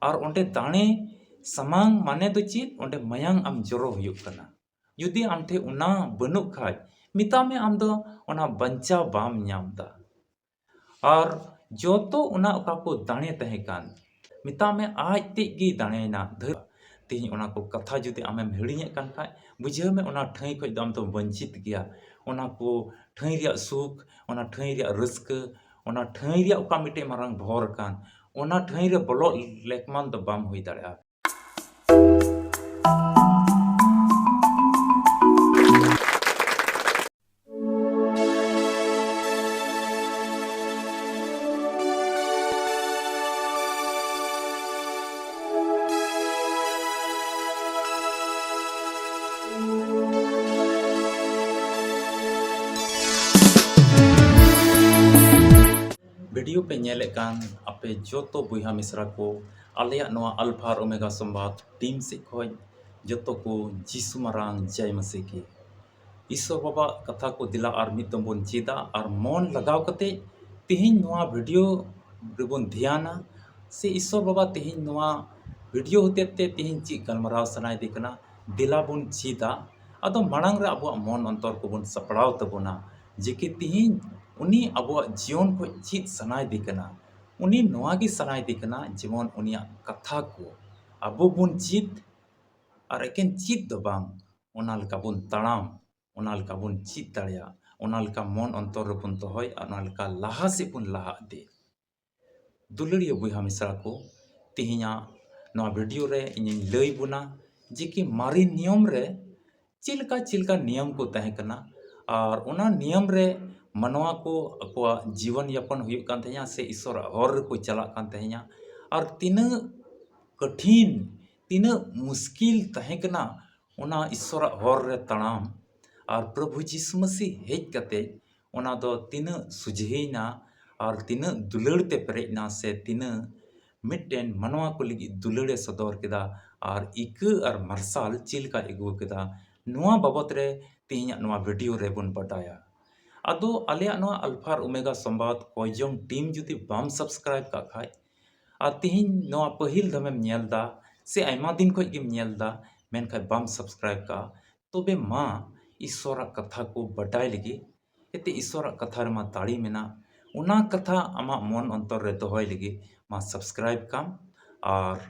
और ओंडे दाणे समांग माने दो चीज ओंडे मयांग आम जोरो हुयुक कना जुदी आम ठे उना बनुक खाज मिता में आम दो ओना बंचाव बाम ᱧᱟᱢ दा और जोतो उना ओका को दाणे तहे कान मिता में आज तेगी दाणे ना धर तेही ओना को कथा जुदी आमेम हिड़िñe कान खाय बुझे में ओना ठई खoj दाम तो वंचित गया ओना को ठई रिया सुख ओना ठई रिया रस्क ओना ठई रिया ओका मिटे मारंग भोर कान ओना ठई रे बोलो लेकमान तो बाम हुई दाड़ा वीडियो पे नेले कान आपे जोतो बुहा मिश्रा को आलिया नोआ अल्फा और ओमेगा संवाद टीम से खोज जोतो को जीसु मारांग जय मसीह की ईश्वर बाबा कथा को दिला और मिदम बोन चेदा और मन लगाव कते तेहिं नोआ वीडियो रिबोन ध्याना से ईश्वर बाबा तेहिं नोआ वीडियो होते ते तेहिं ची गलमराव सनाय दिकना दिला बोन चेदा अदो मांग रे अबो मन अंतर को बोन सपड़ाव तबोना जेके तेहिं उनी अबो जीवन को चीत सनाय दिकना उनी नोआ की सनाय दिकना जीवन उनिया कथा को अबो बोन चीत और एकेन चीत दो बांग ओना लका बोन तड़ाम ओना लका बोन चीत दाड़िया ओना लका मन अंतर रे बोन दोहय ओना लका लाहा से बोन लाहा दे दुलड़िया बुहा मिश्रा को तेहिया नोआ वीडियो रे इᱧ लई बुना जेकि मारी नियम रे चिलका नियम को तहे कना और ओना नियम रे मनवा को अकवा जीवन यापन हुयुक कान तहेया से ईश्वर हर को चला कान तहेया और तीना कठिन तीना मुश्किल तहे कना ओना ईश्वर हर रे तड़ाम और प्रभु यीशु मसीह हेज कते ओना दो तीना सुझेना और तीना दुलड़ते पेरेजना से तीना मिट्टेन मनवा को लगी दुलड़े सदर केदा और इक और मार्शल चिलका एगु केदा नोआ बाबत रे तेहिया नोआ वीडियो रे बन बटाया अदो आलिया नोआ अल्फा ओमेगा संवाद कोयजोंग टीम जुदी बाम सब्सक्राइब का खाय आ तेहिं नोआ पहिल धमेम नेलदा से आयमा दिन खोज गिम नेलदा मेनखाय बाम सब्सक्राइब का तबे मा ईश्वर कथा को बटाय लगी एते ईश्वर कथा रे मा ताड़ी मेना उना कथा आमा मन अंतर रे दोहय लगी मा सब्सक्राइब काम और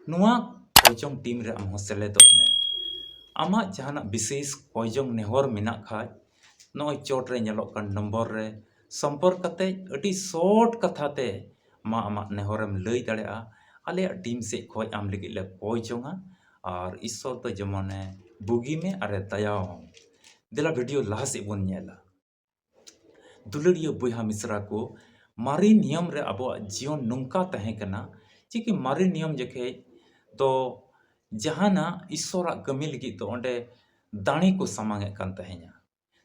नोआ कोयजोंग टीम रे आम सेलेदोग में आमा जहाना विशेष कोयजोंग नेहर मेना खाय नोय चोट रे नेलोक कान नंबर रे संपर्क कते अटी शॉर्ट कथा ते मा आमा नेहरम लई दाड़ेआ आले टीम से खोज आम लगी ले कोयजोंगा और ईश्वर तो जमने बुगी में अरे दयाव दिला वीडियो लाहा से बोन नेला दुलड़िया बुहा मिश्रा को मारी नियम रे अब जीवन नौका तहे कना चिकि मारी नियम जखे तो जहाना ईश्वर कमी लगी तो ओंडे दाणी को समांगे कान तहे냐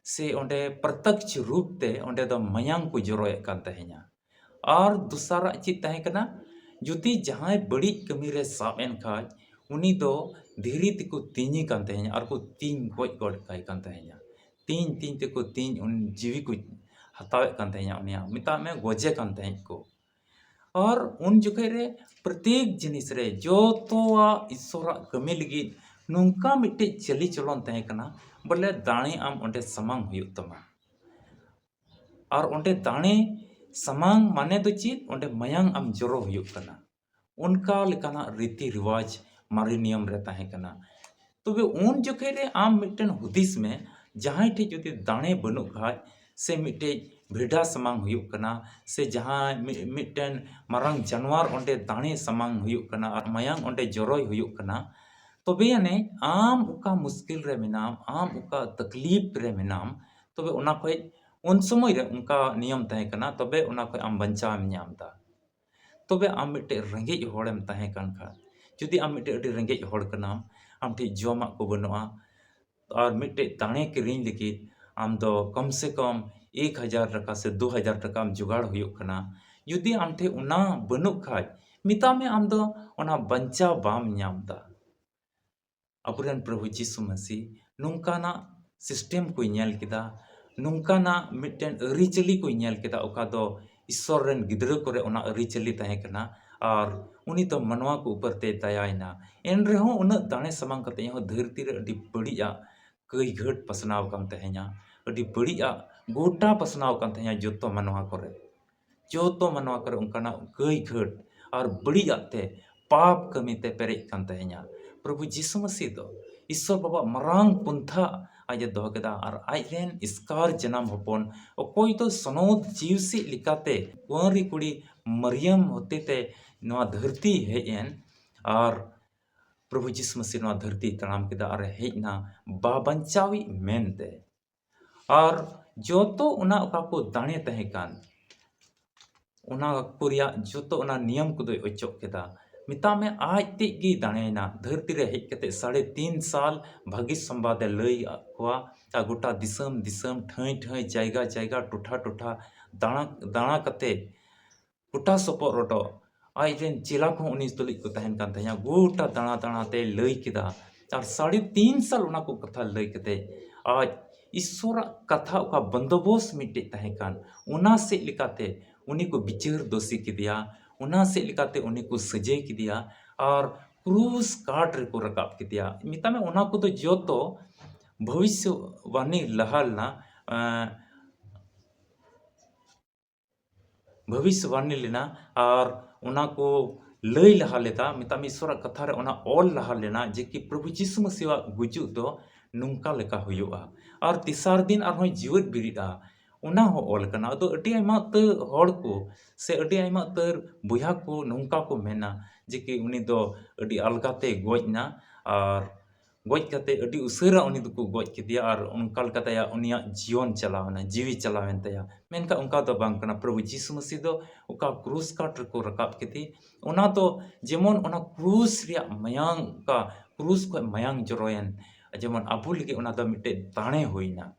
से ओंडे प्रत्यक्ष रूप ते ओंडे दो मयांग को जरोए कान तहे냐 और दूसरा चीज तहे कना जुदी जहां बड़ी कमी रे साबेन खाज उनी दो धीरे तिको तीनी कान तहे냐 और को तीन गोज गोड काई कान तहे냐 तीन तीन ते को तीन उन जीवी को हतावे कान तहे냐 उनिया मिता में गोजे कान तहे को और उन जुखे रे प्रत्येक जिनिस रे जो तो ईश्वर कमी लगी नौका मिट्टे चली चलन तहे कना बोले दाणे आम ओंडे समांग हुयुक तमा और ओंडे दाणे समांग माने दो चीज ओंडे मयांग आम जोरो हुयुक कना उनका लेकाना रीति रिवाज मारी नियम रे तहे कना तबे उन जुखे रे आम मिट्टन हुदिस में जहां ठे जुदी दाणे बनु खाय से मिट्टे भेड़ा समांग हुयुक कना से जहां मिट्टन मारंग जानवर ओंडे दाणे समांग हुयुक कना और मयांग ओंडे जोरोय हुयुक कना तबे याने आम उका मुश्किल रे मेनाम आम उका तकलीफ रे मेनाम तबे उना खोय उन समय रे उनका नियम तहे कना तबे उना खोय आम बंचाव ᱧᱟᱢ दा तबे आम मिट्टे रेंगेज होड़ेम तहे कान खा जुदी आम मिट्टे अडी रेंगेज होड़ कना आम ठी जोमा को बनुआ और मिट्टे दाणे किरिंग लगी आम दो कम से कम 1000 टका से 2000 टका आम जुगाड़ हुयुक कना जुदी आम ठे उना बनुक खाज मिता में आम दो उना बंचाव बाम ᱧᱟᱢ दा अबुरेन प्रभु यीशु मसीह नौकाना सिस्टम को नेल केदा नौकाना मिट्टन अरिचली को नेल केदा ओका दो ईश्वर रेन गिदरा करे ओना अरिचली तहे कना ᱟᱨ ᱩᱱᱤ ᱫᱚ ᱢᱟᱱᱣᱟ ᱠᱚ ᱩᱯᱚᱨ ᱛᱮ ᱫᱟᱭᱟᱭᱮᱱᱟ। ᱮᱱ ᱨᱮᱦᱚᱸ ᱩᱱᱟᱹᱜ ᱫᱟᱲᱮ ᱥᱟᱢᱟᱝ ᱠᱟᱛᱮ ᱦᱚᱸ ᱫᱷᱟᱹᱨᱛᱤ ᱨᱮ ᱟᱹᱰᱤ ᱵᱟᱹᱲᱤᱡᱟᱜ ᱠᱟᱹᱭᱜᱷᱟᱹᱴ ᱯᱟᱥᱱᱟᱣ ᱟᱠᱟᱱ ᱛᱟᱦᱮᱸᱧᱟ। ᱟᱹᱰᱤ ᱵᱟᱹᱲᱤᱡᱟᱜ ᱜᱚᱴᱟ ᱯᱟᱥᱱᱟᱣ ᱟᱠᱟᱱ ᱛᱟᱦᱮᱸᱧᱟ ᱡᱚᱛᱚ ᱢᱟᱱᱣᱟ ᱠᱚᱨᱮ। ᱡᱚᱛᱚ ᱢᱟᱱᱣᱟ ᱠᱚᱨᱮ ᱚᱱᱠᱟᱱᱟᱜ ᱠᱟᱹᱭᱜᱷᱟᱹᱴ ᱟᱨ ᱵᱟᱹᱲᱤᱡᱟᱜ te ᱯᱟᱯ ᱠᱟᱹᱢᱤ te ᱯᱮᱨᱮᱡ ᱠᱟᱱ ᱛᱟᱦᱮᱸᱧᱟ। ᱯᱨᱚᱵᱷᱩ ᱡᱤᱥᱩ ᱢᱟᱹᱥᱤ ᱫᱚ ᱤᱥᱥᱚᱨ ᱵᱟᱵᱟᱣᱟᱜ ᱢᱟᱨᱟᱝ ᱯᱚᱱᱛᱷᱟ ᱟᱡ ᱮ ᱫᱚᱦᱚ ᱠᱮᱫᱟ ᱟᱨ ᱟᱡᱨᱮᱱ ᱮᱥᱠᱟᱨ ᱡᱟᱱᱟᱢ ᱦᱚᱯᱚᱱ ᱚᱠᱚᱭ ᱫᱚ ᱥᱚᱱᱚᱛ ᱡᱤᱣᱥᱤ ᱞᱮᱠᱟᱛᱮ ᱠᱩᱸᱣᱟᱹᱨᱤ ᱠᱩᱲᱤ ᱢᱟᱨᱤᱭᱟᱢ ᱦᱚᱛᱮᱛᱮ ᱱᱚᱣᱟ ᱫᱷᱟᱹᱨᱛᱤ ᱦᱮᱡ ᱮᱱ ᱟᱨ ᱯᱨᱚᱵᱷᱩ ᱡᱤᱥᱩ ᱢᱟᱹᱥᱤ ᱱᱚᱣᱟ ᱫᱷᱟᱹᱨᱛᱤ ᱛᱟᱲᱟᱢ ᱠᱮᱫᱟ ᱟᱨ ᱦᱮᱡ ᱮᱱᱟ ᱵᱟᱵᱟᱧᱪᱟᱣᱤᱡ ᱢᱮᱱᱛᱮ। ᱟᱨ ᱡᱚᱛᱚ ᱚᱱᱟ ᱚᱠᱟ ᱠᱚ ᱫᱟᱲᱮ ᱛᱟᱦᱮᱸ ᱠᱟᱱ ᱚᱱᱟ ᱚᱠᱛᱚ ᱨᱮᱭᱟᱜ ᱡᱚᱛᱚ ᱚᱱᱟ ᱱᱤᱭᱚᱢ ᱠᱚᱫᱚᱭ ᱚᱪᱚᱜ ᱠᱮᱫᱟ। ᱢᱮᱛᱟᱜ ᱢᱮ ᱟᱡ ᱛᱮᱡ ᱜᱮ ᱫᱟᱲᱮᱭᱮᱱᱟ ᱫᱷᱟᱹᱨᱛᱤ ᱨᱮ ᱦᱮᱡ ᱠᱟᱛᱮ 3.5 ᱥᱟᱞ ᱵᱷᱟᱹᱜᱤ ᱥᱚᱢᱵᱟᱫ ᱮ ᱞᱟᱹᱭ ᱟᱫ ᱠᱚᱣᱟ ᱟᱨ ᱜᱚᱴᱟ ᱫᱤᱥᱚᱢ ᱫᱤᱥᱚᱢ ᱴᱷᱟᱹᱭ ᱴᱷᱟᱹᱭ ᱡᱟᱭᱜᱟ ᱡᱟᱭᱜᱟ ᱴᱚᱴᱷᱟ ᱴᱚᱴᱷᱟ दाना कते गोटा सपो रोटो आइरेन चेला को उनी तुलिज को तहन कान तहया गोटा दाना दाना ते लई किदा और 3.5 साल उना को कथा लई कते आज ईश्वरा कथा का बंदोबस्त मिटे तहन कान उना से लिकाते उनी को बिचार दोषी किदिया उना से लिकाते उनी को सजे किदिया और क्रूस काट रे को रकाब किदिया मिता में उना को तो जोतो भविष्यवाणी लहालना भविष्यवाणी लेना और उना को लई लहा लेता मिता ईश्वर कथा रे उना ऑल लहा लेना जे कि प्रभु यीशु मसीह गुजु दो नुंका लेका हुयुआ और तिसार दिन और जीवित बिरिदा उना हो ऑल कना तो अटी आइमा त हड़ को से अटी आइमा तर बुया को नुंका को मेना जे कि उनी दो अडी अलगाते गोजना और गोज कते अडी उसरा उनी दो गोज किदिया और उनका लकताया उनिया जीवन चलावना जीवी चलावेन तया मेनका उनका तो बांग कना प्रभु यीशु मसीह दो उका क्रूस काट को रकाब किती उना तो जेमन उना क्रूस रिया मयांग का क्रूस को मयांग जरोयन जेमन अबु लगे उना दो मिटे ताणे होइना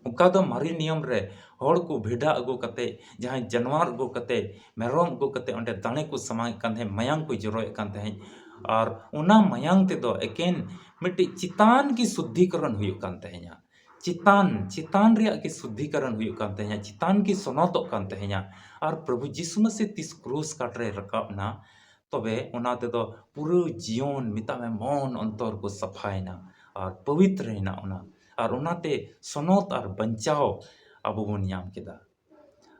उका दो मारी नियम रे हड़ को भेड़ा अगो कते जहां जानवर अगो कते मेरोम अगो कते ओंडे ताणे को समाय कांधे मयांग को जरोय कांधे और उना मयांग ते दो एकेन मिटे चितान की शुद्धिकरण हुई कांधे चितान चितान रिया की शुद्धिकरण हुई कांधे चितान की सोनोतो कांधे और प्रभु यीशु मसीह तिस क्रूस काटरे रकाबना तबे उना ते दो पूरा जीवन मिता में मन अंतर को सफायना और पवित्र रहना उना और उनाते सोनोत और बंचाओ अब बन नाम केदा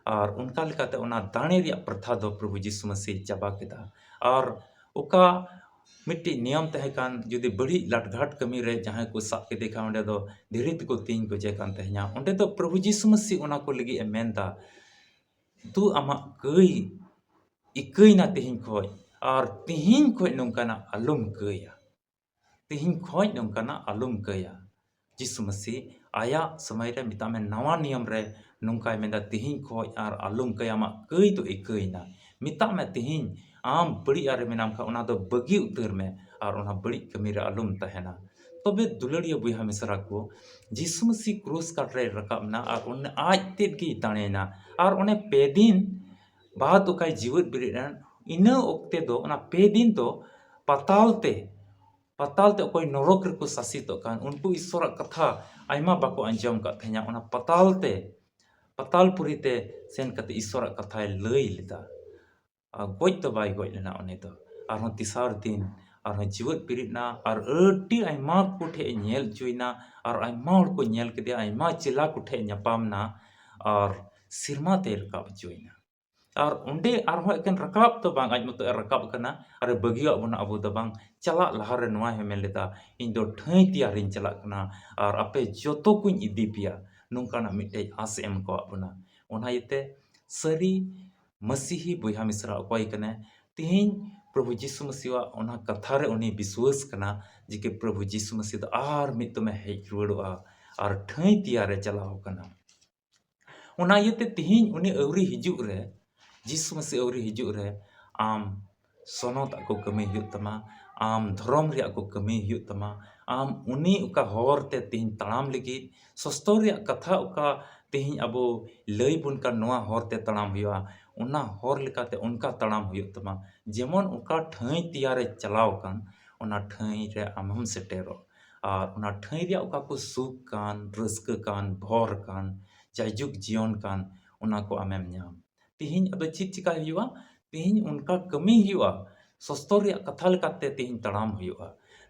और उनका लेकाते उना दाणे रिया प्रथा दो प्रभु यीशु मसीह चाबा केदा और उका मिट्टी नियम तहे कान जुदी बड़ी लाटघाट कमी रे जहां को साब के देखा ओंडे दो धीरित को तीन को जे कान तहे냐 ओंडे दो प्रभु यीशु मसीह उना को लगी मेनदा तू आमा कई इकई ना तिहिन खोय और तिहिन खोय नोंकाना अलुम कया तिहिन खोय नोंकाना अलुम कया यीशु मसीह आया समय रे मिता में नवा नियम रे नोंकाय मेंदा तिहिन खोय और अलुम कया मा कई तो इकई ना मिता में तिहिन आम बड़ी आरे मेनाम खा उना दो बगी उतर में और उना बड़ी कमी रे अलुम तहेना तबे दुलड़िया बुया मिसरा को यीशु मसीह क्रूस काट रे रकाबना और उन आज तेद की ताणेना और उन्हें पे दिन बाद उकाय जीवित बिरिडन इना ओक्ते दो उना पे दिन तो पतालते अकोय नरक रे को शासित कान उनको ईश्वर कथा आयमा बाको अंजम का थे냐 उना पतालपुरी ते सेन कते ईश्वर कथा लई लेदा गोज तो बाय गोज लेना उनी दो और तिसार दिन और जीवित बिरिडना और अड्डी आयमा कोठे नेल जुइना और आयमा हड़ को नेल केदे आयमा चिला कोठे न्यापामना और सिरमा ते रकाब जुइना और उंडे और हो एकन रकाब तो बांग आज मतो रकाब कना और बगिया बना अबो दो बांग चला लहार रे नोआ हेमेल लेदा इन दो ठई तियारिन चला कना और आपे जोतो कुन इदी पिया नुंकाना मिटे आस एम को बना ओना इते सरी मसीही बुया मिश्रा अकोय कने तिहिन प्रभु यीशु मसीह ओना कथा रे उनी विश्वास कना जे के प्रभु यीशु मसीह आर मित में हेज रुड़ोआ और ठई तियारे चलाओ कना ओना इते तिहिन उनी अवरी हिजुक रे यीशु मसीह अवरी हिजुक रे आम सोनोत को कमी हुयुग तमा आम धर्म रिया को कमी हुयुग तमा आम उनी उका हर ते तिहिन तड़ाम लगी सस्तो रिया कथा उका तिहिन अबो लई बुन का नोआ हर ते तड़ाम हुयुआ उना हर लेकाते उनका तड़ाम हुयुग तमा जेमन उका ठई तियारे चलाव कान उना ठई रे आमहम सेटेरो और उना ठई रिया उका को सुख कान रस्क कान भर कान जायजुग जीवन कान उना को आमेम ᱧᱟᱢ तिहिन अब चित चिका हुयुआ तेहिं उनका कमी हुआ सस्तर रे कथा लेकाते तेहिं तड़ाम हुआ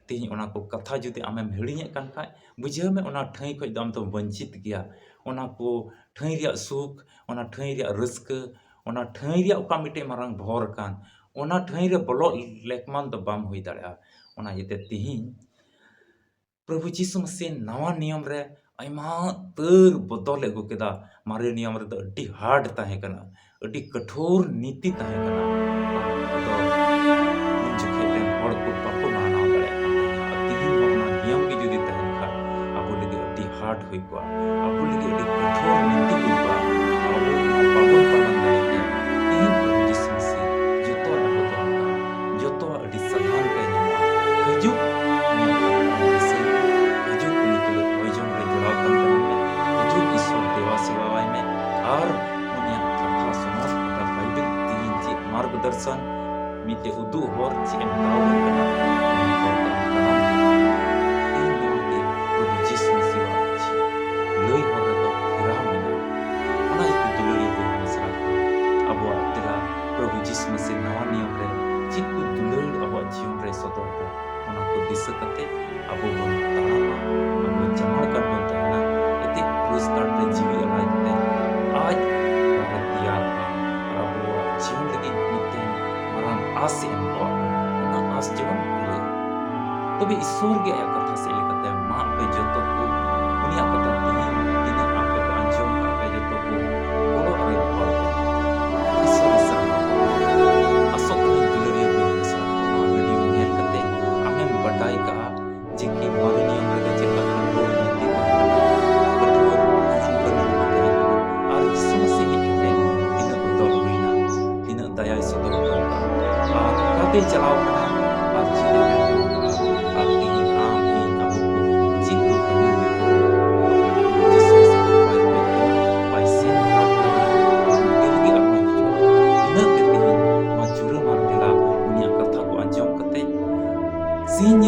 तेहिं ओना को कथा जुदि आमेम हिड़िङे कान खाय बुझाव में ओना ठाई खoj दो आम तो वंचित गया ओना को ठाई रिया सुख ओना ठाई रिया रस्का ओना ठाई रिया ओका मिटे मारंग भोर कान ओना ठाई रे बोलो लेकमान तो बाम हुई दाड़ा ओना येते तेहिं प्रभु जीसु मसीह नवा नियम रे आयमा तर बदल एगो केदा मारे नियम रे तो अड्डी हार्ड ताहे कना अड्डी कठोर नीति ताहे कना आदो उन जुखे रे हड़ को बाको माना दाड़े कान तेहिं ओना नियम के जुदी तहन खा आबो लगे अड्डी हार्ड हुई को आबो लगे अड्डी कठोर नीति हुई को आबो बाबो पालन दाड़े के तेहिं प्रभु जीसु मसीह जतो आबो तो जतो अड्डी साधारण के ᱧᱟᱢᱚᱜᱼᱟ हजू और उनिया कथा समस्त कथा बाइबल तीन ची मार्गदर्शन मिटे उदू होर ची एम ताऊ कना तीन दो के प्रभु जीसु मसीह ची लई होर दो हिरा मेना ओना इकु दुलरी को मसरा अबो तेला प्रभु जीसु मसीह नवा नियम रे ची को दुलर अबो जीवन रे सदर को ओना को दिस कते अबो बन ताड़ा अबो जमण कर बन ताना एते क्रूस कार्ड रे जीवी अलाई ते आज भारत दियार अबो जीवन लगी मिते मरन आस एम को ना आस जीवन पूरे तबे ईश्वर के या कथा से लेकते मा पे जतो को उनिया कथा तीन दिन आपे अंजम का पे जतो को बोलो अरे पर ईश्वर सराहना असो को दुलरिया को सराहना ना वीडियो नेल कते आमें बटाई का जेकी मारनी हमरे जे कठोर नीति कठोर संकलन होते हैं और समस्या के इन बदल हुईना इन दया सदर और कते चलाव कना और जीने में और तीन आम इन अबो को जीत को कमी में जिस से को पैसे ना दिलगी अपने जो इन देते हैं मजूर मार दिला उनिया कथा को अंजम कते सीन